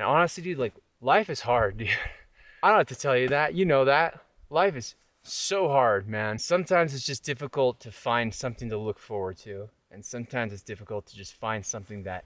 honestly, dude, like, life is hard, dude. I don't have to tell you that. You know that. Life is so hard, man. Sometimes it's just difficult to find something to look forward to. And sometimes it's difficult to just find something that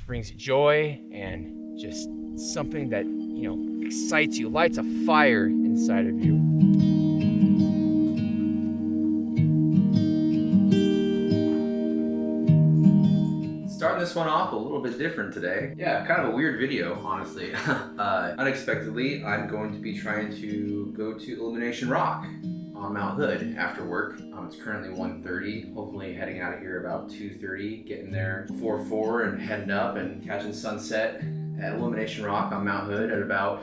brings you joy and just something that, you know, excites you, lights a fire inside of you. Starting this one off a little bit different today. Yeah, kind of a weird video, honestly. Unexpectedly, I'm going to be trying to go to Illumination Rock on Mount Hood after work. It's currently 1:30, hopefully heading out of here about 2:30, getting there before 4 and heading up and catching sunset at Illumination Rock on Mount Hood at about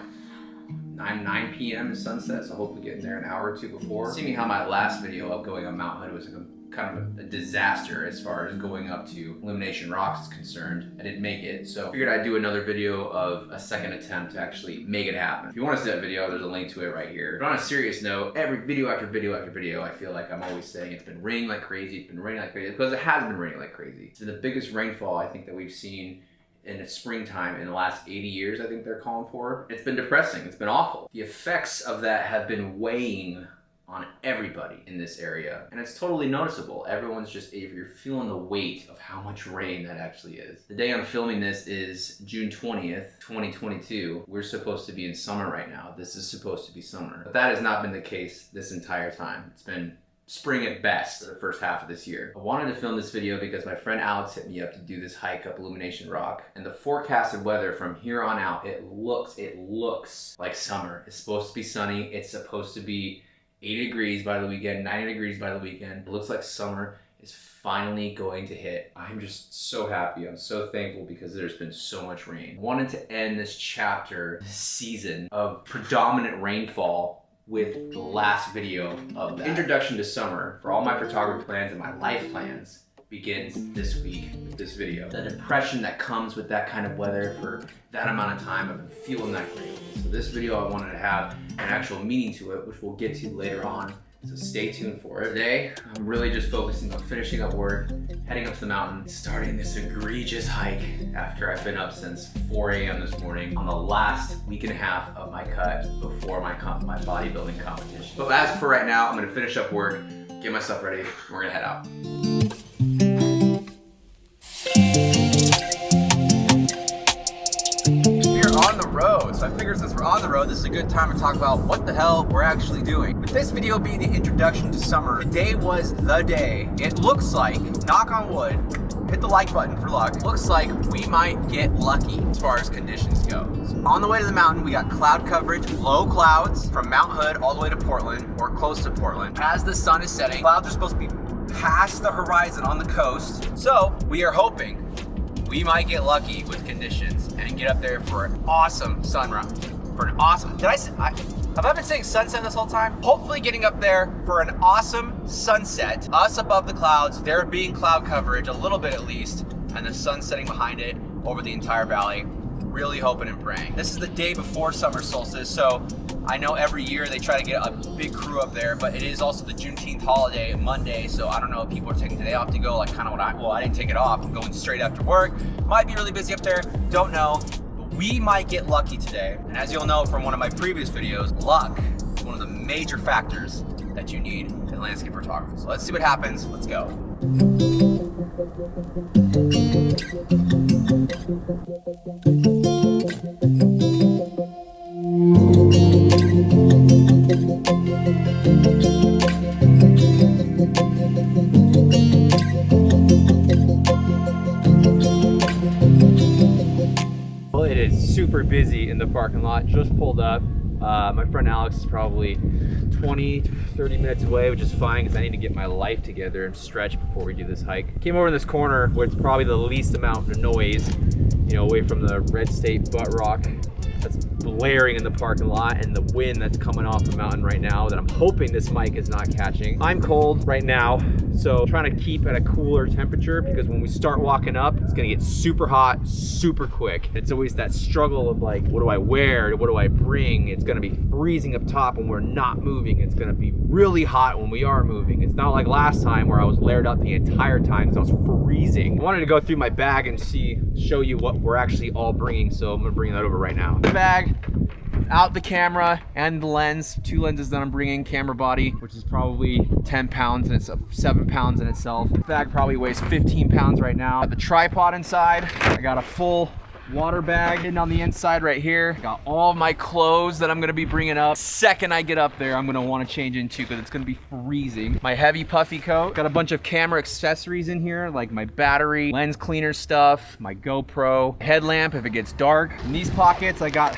9 p.m. is sunset, so hopefully getting there an hour or two before. Seeing how my last video of going on Mount Hood was kind of a disaster as far as going up to Illumination Rock is concerned. I didn't make it, so I figured I'd do another video of a second attempt to actually make it happen. If you want to see that video, there's a link to it right here. But on a serious note, every video after video after video, I feel like I'm always saying it's been raining like crazy, it's been raining like crazy, because it has been raining like crazy. It's been the biggest rainfall I think that we've seen in the springtime in the last 80 years, I think they're calling for. It's been depressing, it's been awful. The effects of that have been weighing on everybody in this area, and it's totally noticeable. Everyone's just, if you're feeling the weight of how much rain that actually is. The day I'm filming this is June 20th, 2022. We're supposed to be in summer right now. This is supposed to be summer. But that has not been the case this entire time. It's been spring at best for the first half of this year. I wanted to film this video because my friend Alex hit me up to do this hike up Illumination Rock, and the forecasted weather from here on out, it looks like summer. It's supposed to be sunny. It's supposed to be 80 degrees by the weekend, 90 degrees by the weekend. It looks like summer is finally going to hit. I'm just so happy. I'm so thankful because there's been so much rain. I wanted to end this chapter, this season of predominant rainfall with the last video of that. Introduction to summer for all my photography plans and my life plans begins this week with this video. The depression that comes with that kind of weather for that amount of time, I've been feeling that great. So this video, I wanted to have an actual meaning to it, which we'll get to later on. So stay tuned for it. Today, I'm really just focusing on finishing up work, heading up to the mountain, starting this egregious hike after I've been up since 4 a.m. this morning on the last week and a half of my cut before my bodybuilding competition. But as for right now, I'm gonna finish up work, get myself ready, and we're gonna head out. On the road, so I figured since we're on the road, this is a good time to talk about what the hell we're actually doing. With this video being the introduction to summer, today was the day. It looks like, knock on wood, hit the like button for luck, looks like we might get lucky as far as conditions go. So on the way to the mountain, we got cloud coverage, low clouds from Mount Hood all the way to Portland, or close to Portland. As the sun is setting, clouds are supposed to be past the horizon on the coast, so we are hoping we might get lucky with conditions and get up there for an awesome sunrise. Have I been saying sunset this whole time? Hopefully getting up there for an awesome sunset, us above the clouds, there being cloud coverage, a little bit at least, and the sun setting behind it over the entire valley. Really hoping and praying. This is the day before summer solstice, so I know every year they try to get a big crew up there, but it is also the Juneteenth holiday, Monday, so I don't know if people are taking today off to go, like kind of I didn't take it off. I'm going straight after work. Might be really busy up there, don't know. But we might get lucky today. And as you'll know from one of my previous videos, luck is one of the major factors that you need in landscape photography. So let's see what happens, let's go. Well, it is super busy in the parking lot. Just pulled up. My friend Alex is probably 20-30 minutes away, which is fine because I need to get my life together and stretch before we do this hike. Came over in this corner where it's probably the least amount of noise, you know, away from the Red State butt rock that's blaring in the parking lot and the wind that's coming off the mountain right now that I'm hoping this mic is not catching. I'm cold right now, so I'm trying to keep at a cooler temperature because when we start walking up, it's gonna get super hot, super quick. It's always that struggle of like, what do I wear? What do I bring? It's gonna be freezing up top when we're not moving. It's gonna be really hot when we are moving. It's not like last time where I was layered up the entire time because I was freezing. I wanted to go through my bag and show you what we're actually all bringing, so I'm gonna bring that over right now. The bag, out the camera and the lens, 2 lenses that I'm bringing, camera body, which is probably 10 pounds and it's 7 pounds in itself. The bag probably weighs 15 pounds right now. Got the tripod inside. I got a full water bag hidden on the inside right here. Got all of my clothes that I'm gonna be bringing up. Second I get up there, I'm gonna wanna change into because it's gonna be freezing. My heavy puffy coat. Got a bunch of camera accessories in here, like my battery, lens cleaner stuff, my GoPro, headlamp if it gets dark. In these pockets, I got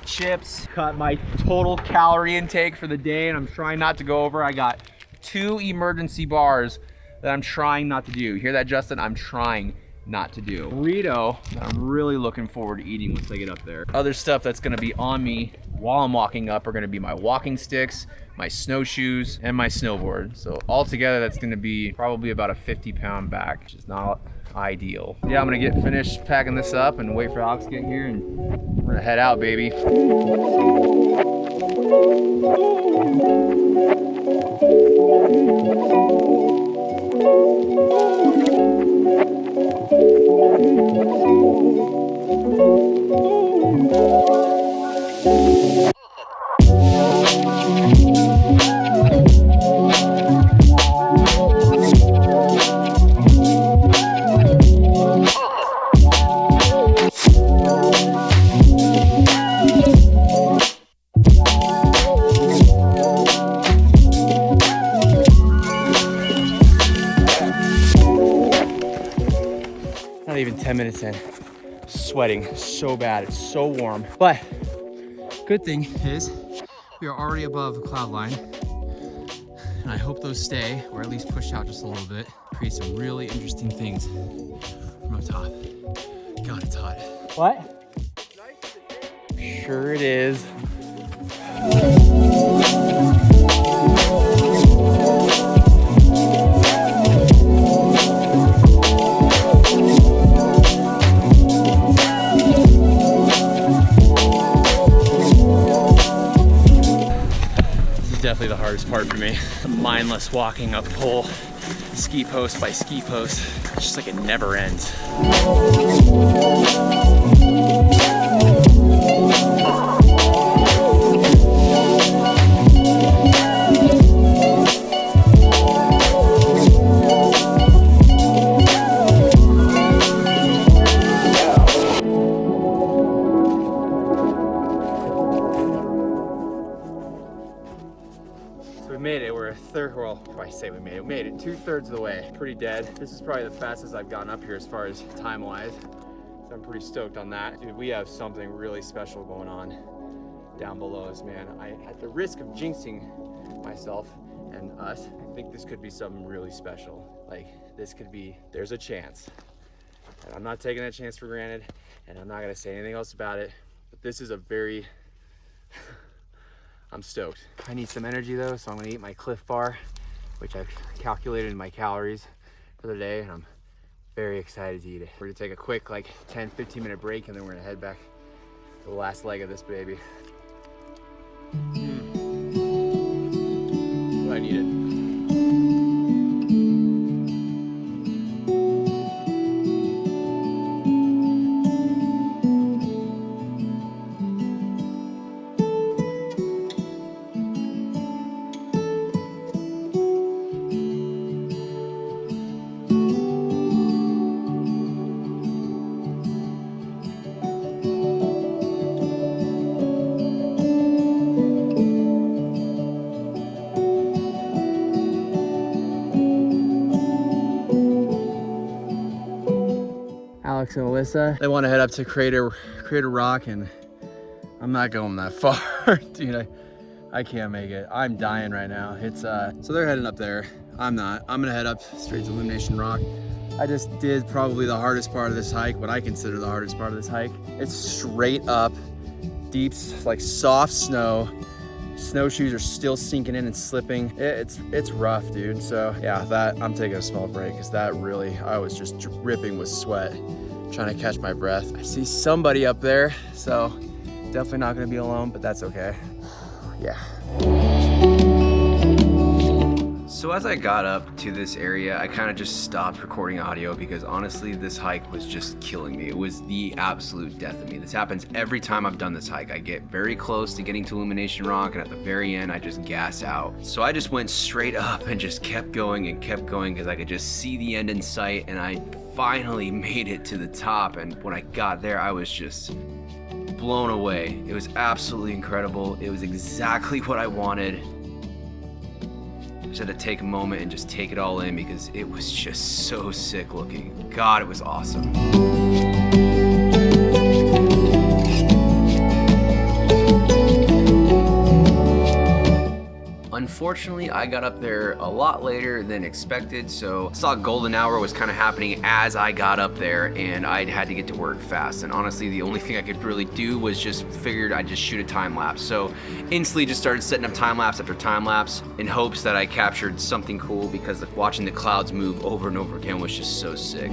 chips. Cut my total calorie intake for the day and I'm trying not to go over. I got 2 emergency bars that I'm trying not to do. You hear that, Justin? I'm trying not to do. Burrito that I'm really looking forward to eating once I get up there. Other stuff that's gonna be on me while I'm walking up are gonna be my walking sticks, my snowshoes, and my snowboard. So altogether, that's gonna be probably about a 50-pound bag, which is not ideal. Yeah, I'm gonna get finished packing this up and wait for Alex to get here and we're gonna head out, baby. Not even 10 minutes in, sweating so bad, it's so warm. But good thing is we are already above the cloud line and I hope those stay or at least push out just a little bit. Create some really interesting things from up top. God, it's hot. What? Sure it is. Definitely the hardest part for me. The mindless walking up pole, ski post by ski post. It's just like it never ends. We made it. We're a third, well, I say we made it 2/3 of the way. Pretty dead. This is probably the fastest I've gotten up here as far as time-wise. So I'm pretty stoked on that. Dude, we have something really special going on down below us, man. At the risk of jinxing myself and us, I think this could be something really special. Like, this could be, there's a chance. And I'm not taking that chance for granted, and I'm not gonna say anything else about it, but this is a very, I'm stoked. I need some energy though, so I'm gonna eat my Cliff Bar, which I've calculated in my calories for the day, and I'm very excited to eat it. We're gonna take a quick, like 10-15 minute break, and then we're gonna head back to the last leg of this baby. Ooh, I need it. Alex and Alyssa, they want to head up to Crater Rock, and I'm not going that far. Dude, I can't make it. I'm dying right now. It's so they're heading up there. I'm not. I'm gonna head up straight to Illumination Rock. I just did probably the hardest part of this hike, what I consider the hardest part of this hike. It's straight up deep, like soft snow. Snowshoes are still sinking in and slipping. It's rough, dude. So yeah, I'm taking a small break because that really, I was just dripping with sweat trying to catch my breath. I see somebody up there, so definitely not gonna be alone, but that's okay. Yeah. So as I got up to this area, I kind of just stopped recording audio because honestly, this hike was just killing me. It was the absolute death of me. This happens every time I've done this hike. I get very close to getting to Illumination Rock, and at the very end, I just gas out. So I just went straight up and just kept going because I could just see the end in sight, and I finally made it to the top. And when I got there, I was just blown away. It was absolutely incredible. It was exactly what I wanted. I just had to take a moment and just take it all in because it was just so sick looking. God, it was awesome. Unfortunately, I got up there a lot later than expected, so I saw golden hour was kind of happening as I got up there, and I had to get to work fast. And honestly, the only thing I could really do was just figured I'd just shoot a time lapse. So instantly just started setting up time lapse after time lapse in hopes that I captured something cool, because watching the clouds move over and over again was just so sick.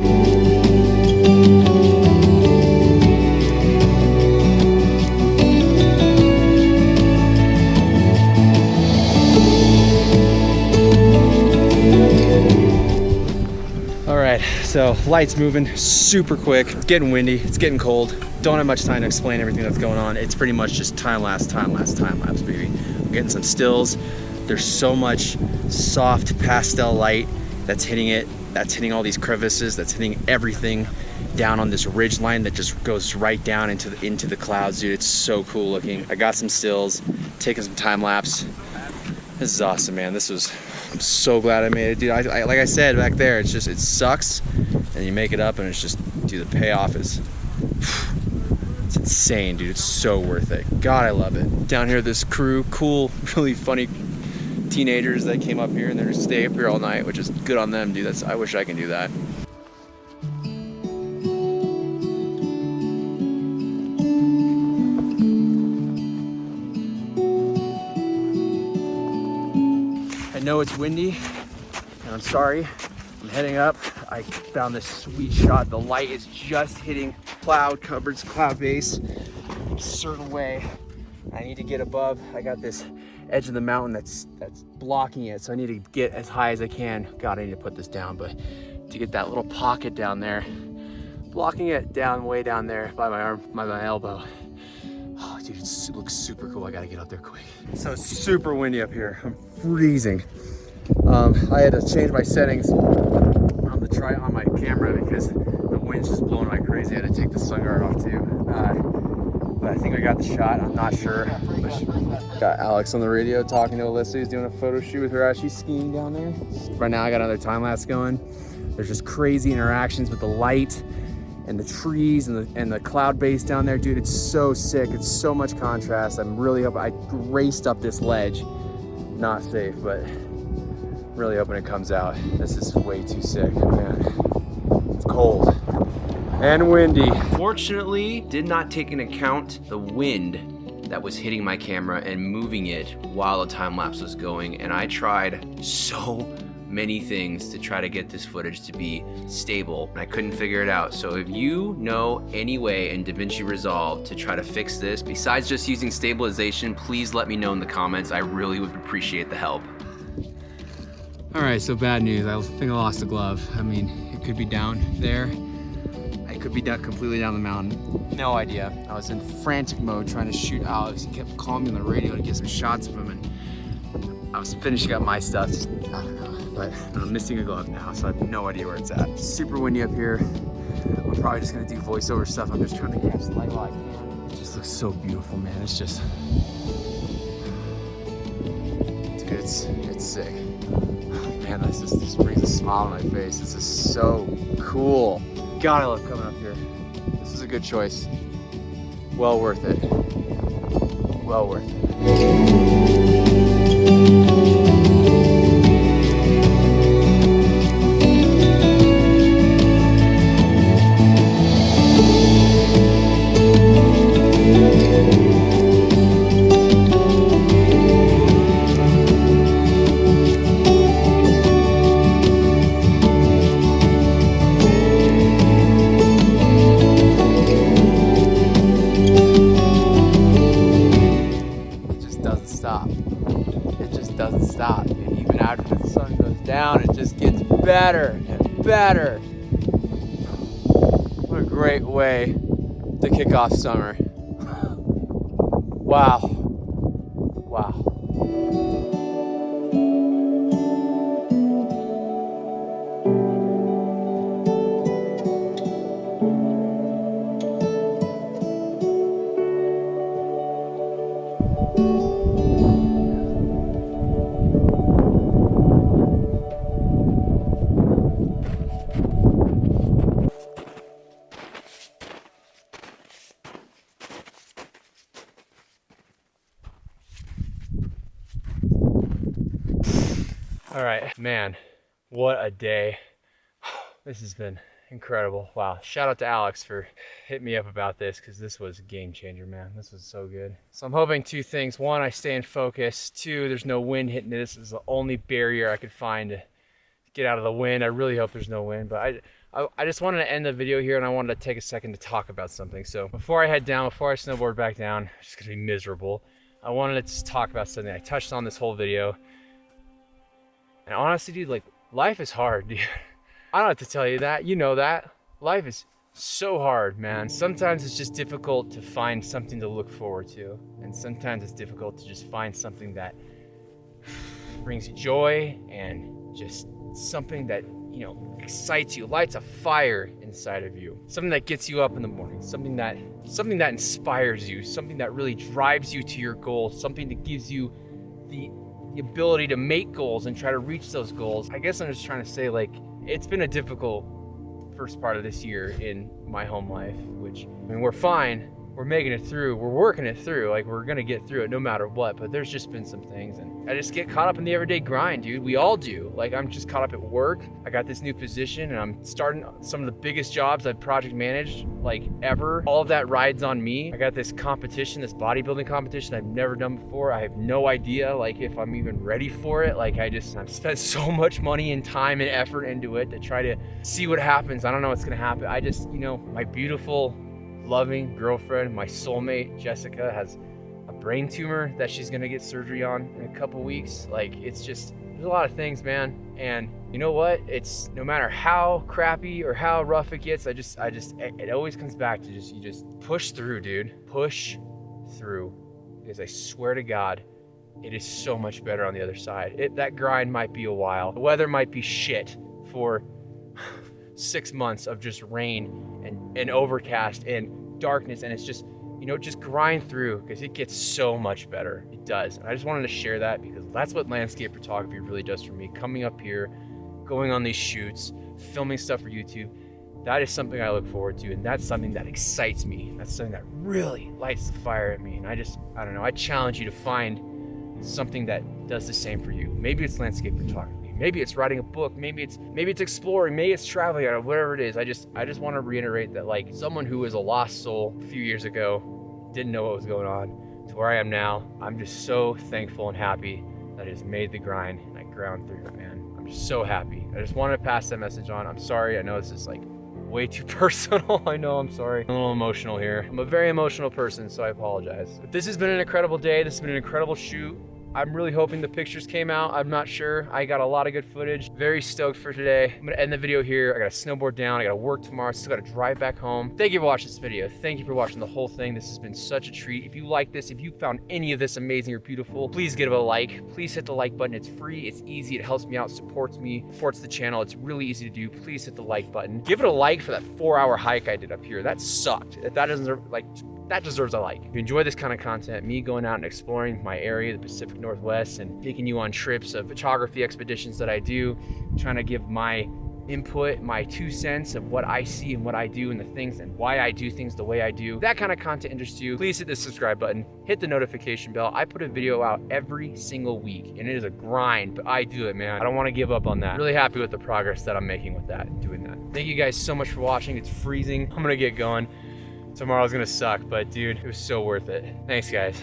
So lights moving super quick. It's getting windy, it's getting cold. Don't have much time to explain everything that's going on. It's pretty much just time lapse, baby. I'm getting some stills. There's so much soft pastel light that's hitting it, that's hitting all these crevices, that's hitting everything down on this ridge line that just goes right down into the clouds, dude. It's so cool looking. I got some stills, taking some time lapse. This is awesome, man. I'm so glad I made it, dude. I like I said back there, it sucks, and you make it up, and it's just, dude, the payoff is, it's insane, dude. It's so worth it. God, I love it. Down here, this crew, cool, really funny teenagers that came up here, and they're gonna stay up here all night, which is good on them, dude. I wish I can do that. I know it's windy, and I'm sorry. I'm heading up. I found this sweet shot. The light is just hitting cloud base a certain way. I need to get above. I got this edge of the mountain that's blocking it, so I need to get as high as I can. God, I need to put this down, but to get that little pocket down there, blocking it down, way down there by my arm, by my elbow. Oh, dude, it looks super cool. I gotta get up there quick. So it's super windy up here. I'm freezing. I had to change my settings on my camera because the wind's just blowing like crazy. I had to take the sun guard off too. But I think I got the shot. I'm not sure. Got Alex on the radio talking to Alyssa. He's doing a photo shoot with her as she's skiing down there. Right now I got another time lapse going. There's just crazy interactions with the light and the trees and the cloud base down there, dude. It's so sick. It's so much contrast. I'm really hoping. I raced up this ledge, not safe, but really hoping it comes out. This is way too sick, man. It's cold and windy. Fortunately, did not take into account the wind that was hitting my camera and moving it while the time lapse was going, and I tried so many things to try to get this footage to be stable, and I couldn't figure it out. So if you know any way in DaVinci Resolve to try to fix this besides just using stabilization, please let me know in the comments. I really would appreciate the help. All right, so bad news. I think I lost the glove. I mean, it could be down there. It could be down, completely down the mountain. No idea. I was in frantic mode trying to shoot Alex. He kept calling me on the radio to get some shots of him, and I was finishing up my stuff. Just, I don't know. But I'm missing a glove now, so I have no idea where it's at. Super windy up here. I'm probably just gonna do voiceover stuff. I'm just trying to catch the light while I can. It just looks so beautiful, man. It's just, dude, it's sick. Man, this brings a smile on my face. This is so cool. God, I love coming up here. This is a good choice. Well worth it. Well worth it. down, it just gets better and better. What a great way to kick off summer. Wow. Wow. All right, man, what a day. This has been incredible. Wow. Shout out to Alex for hitting me up about this, because this was a game changer, man. This was so good. So I'm hoping two things. One, I stay in focus. Two, there's no wind hitting this. This is the only barrier I could find to get out of the wind. I really hope there's no wind, but I just wanted to end the video here, and I wanted to take a second to talk about something. So before I head down, before I snowboard back down, it's just gonna be miserable, I wanted to just talk about something I touched on this whole video. And honestly, dude, like, life is hard, dude. I don't have to tell you that. You know that. Life is so hard, man. Sometimes it's just difficult to find something to look forward to. And sometimes it's difficult to just find something that brings you joy and just something that, you know, excites you, lights a fire inside of you. Something that gets you up in the morning. Something that inspires you. Something that really drives you to your goals. Something that gives you the ability to make goals and try to reach those goals. I guess I'm just trying to say, like, it's been a difficult first part of this year in my home life, which, I mean, we're fine. We're making it through. We're working it through. Like, we're gonna get through it no matter what, but there's just been some things, and I just get caught up in the everyday grind, dude. We all do. Like, I'm just caught up at work. I got this new position, and I'm starting some of the biggest jobs I've project managed, like, ever. All of that rides on me. I got this competition, this bodybuilding competition I've never done before. I have no idea, like, if I'm even ready for it. Like, I've spent so much money and time and effort into it to try to see what happens. I don't know what's gonna happen. I just, you know, my beautiful, loving girlfriend, my soulmate, Jessica, has a brain tumor that she's gonna get surgery on in a couple weeks. Like, it's just, there's a lot of things, man. And you know what? It's no matter how crappy or how rough it gets, it always comes back to you just push through, dude. Push through. Because I swear to God, it is so much better on the other side. That grind might be a while. The weather might be shit for 6 months of just rain and overcast and darkness, and it's just, you know, just grind through, because it gets so much better. It does. And I just wanted to share that, because that's what landscape photography really does for me. Coming up here, going on these shoots, filming stuff for YouTube, that is something I look forward to, and that's something that excites me. That's something that really lights the fire at me. And I don't know, I challenge you to find something that does the same for you. Maybe it's landscape photography. Maybe it's writing a book. Maybe it's exploring. Maybe it's traveling. Whatever it is. I just want to reiterate that, like, someone who was a lost soul a few years ago, didn't know what was going on, to where I am now, I'm just so thankful and happy that I just made the grind and I ground through it, man. I'm just so happy. I just wanted to pass that message on. I'm sorry. I know this is, like, way too personal. I know, I'm sorry. I'm a little emotional here. I'm a very emotional person, so I apologize. But this has been an incredible day. This has been an incredible shoot. I'm really hoping the pictures came out. I'm not sure. I got a lot of good footage. Very stoked for today. I'm gonna end the video here. I gotta snowboard down. I gotta work tomorrow. Still gotta drive back home. Thank you for watching this video. Thank you for watching the whole thing. This has been such a treat. If you like this, if you found any of this amazing or beautiful, please give it a like. Please hit the like button. It's free. It's easy. It helps me out, supports me, supports the channel. It's really easy to do. Please hit the like button. Give it a like for that 4-hour hike I did up here. That sucked. That deserves a like. If you enjoy this kind of content, me going out and exploring my area, the Pacific Northwest, and taking you on trips of photography expeditions that I do, trying to give my input, my 2 cents of what I see and what I do and the things and why I do things the way I do. If that kind of content interests you, please hit the subscribe button, hit the notification bell. I put a video out every single week, and it is a grind, but I do it, man. I don't want to give up on that. Really happy with the progress that I'm making with that and doing that. Thank you guys so much for watching. It's freezing. I'm gonna get going. Tomorrow's gonna suck, but dude, it was so worth it. Thanks, guys.